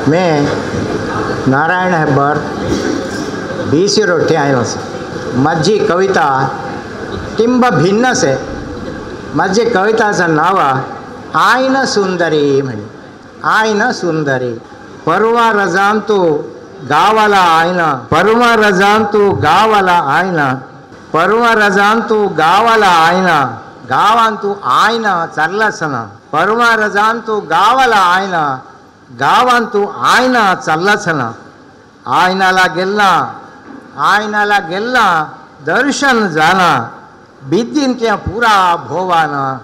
मैं नारायण हेब्बर BC रोटी आयो से माझी कविता टिंब भिन्न से माझी कविताचं नाव आईन सुंदरी म्हणे. आईन सुंदरी परवा रजांतू गावाला आईना, परवा रजांतू गावाला आईना, परवा रजांतू गावाला आईना, गावांतू आईना चाललास ना. परवा रजांतू गावाला आईना, गावांतू आईना चाललास ना. आईनाला गेला, आईनाला गेला दर्शन जाना, बिद्दीन क्या पूरा भोवाना,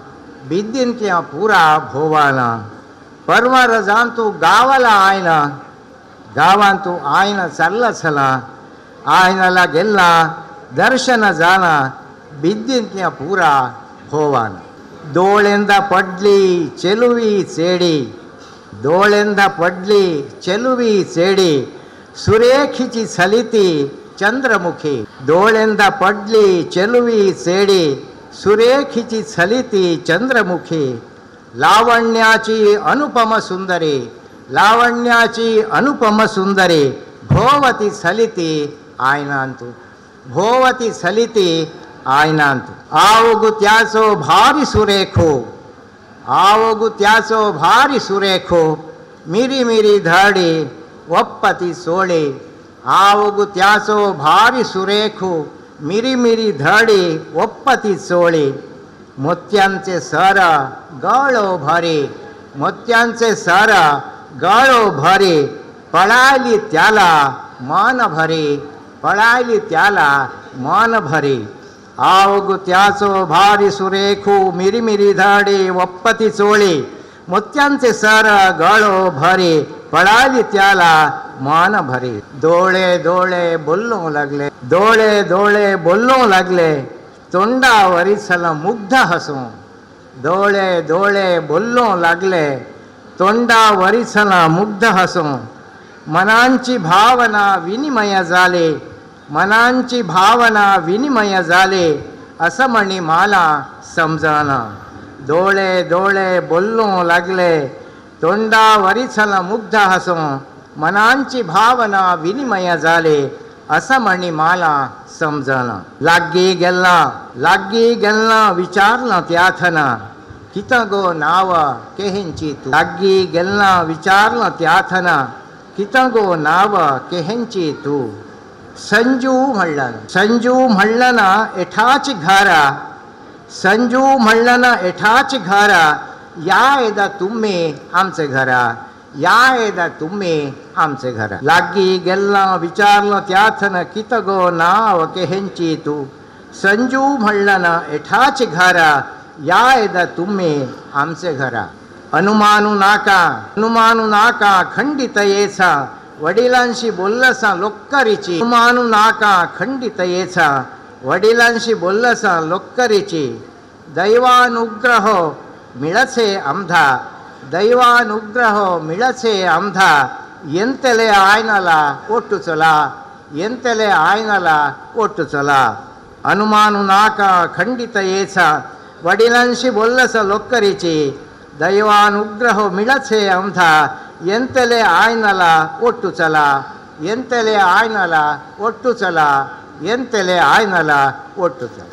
बिद्दीन क्या पूरा भोवाना. परवा रजांतू गावाला आईना, गावांतू आईना चाललास ना. आईनाला गेला दर्शन जाना, बिद्दीन क्या पूरा भोवाना. डोळेंदा पडली ಚೆಲುವಿ चेडी, डोळेंदा पडली ಚೆಲುವಿ चेडी, सुरेखीची छलिती चंद्रमुखी. डोळेंदा पडली ಚೆಲುವಿ चेडी, सुरेखीची छलिती चंद्रमुखी. लावण्याची अनुपम सुंदरी, लावण्याची अनुपम सुंदरी, भोवती छलिती आयनांतू, भोवती छलिती आयनांतू. आवगु त्याचो भारी सुरेखो, आवगु त्याचो भारी सुरेखो, मिरी मिरी धाडी वप्पती सोळे. आवगु त्याचो भारी सुरेखो, मिरी मिरी धाडी वप्पती सोळे. मोत्यांचे सर गळो भरे, मोत्यांचे सर गळो भरे, पळाली त्याला मान भरे, पळाली त्याला मान भरे. आवगु त्याचो भारी सुरेखो, मिरी मिरी धाडे वप्पती चोळे. मोत्यांचे सर गळो भरे, पळाली त्याला मान भरे. डोळे डोळे बोलू लागले, डोळे डोळे बोलू लागले, तोंडावरी सल मुग्ध हसू. डोळे डोळे बोलू लागले, तोंडावरी सल मुग्ध हसू. मनांची भावना विनिमय झाले, मनांची भावना विनिमय झाले, असं म्हणी मला समजाना. डोळे डोळे बोलू लागले, तोंडावरी सल मुग्ध हसू. मनांची भावना विनिमय झाले, असं म्हणी मला समजाना. लागी गेला, लागी गेला विचारलं त्याथना, कित गो नाव केहेंची तू. लागी गेला विचारलं त्याथना, कित गो नाव केहेंची तू. संजू म्हणलं, संजू म्हणलं ना एठाच घरा, संजू म्हणलं ना एठाच घरा. या एदा तुम्ही आमचे घरा, या एदा तुम्ही आमचे घरा. लागी गेला विचारलं त्याथन, कित गो नाव केहेंची तू. संजू म्हणलं ना एठाच घरा, या एदा तुम्ही आमचे घरा. अनुमानू नाका, अनुमानू नाका खंडित येचा, वडिलांशी बोललसा लोक्करीची. अनुमानू नाका खंडित येचा, वडिलांशी बोललसा लोक्करीची. दैवानुग्रह मिळचे आमधा, दैवानुग्रह मिळचे आमधा. ಎಂತೆಲೆ ಆಯ್ನಲ ಒಟ್ಟು ಚಲ, ಎಂತೆಲೆ ಆಯ್ನಲ ಒಟ್ಟು ಚಲ. अनुमानू नाका खंडित येच, वडिलांशी बोललस लोक्करीची. दैवानुग्रह मिळचे आमधा, ಎಂತೆಲೆ ಆಯ್ನಲ ಒಟ್ಟು ಚಲ, ಎಂತೆಲೆ ಆಯ್ನಲ ಒಟ್ಟು ಚಲ, ಎಂತೆಲೆ ಆಯ್ನಲ ಒಟ್ಟು ಚಲ.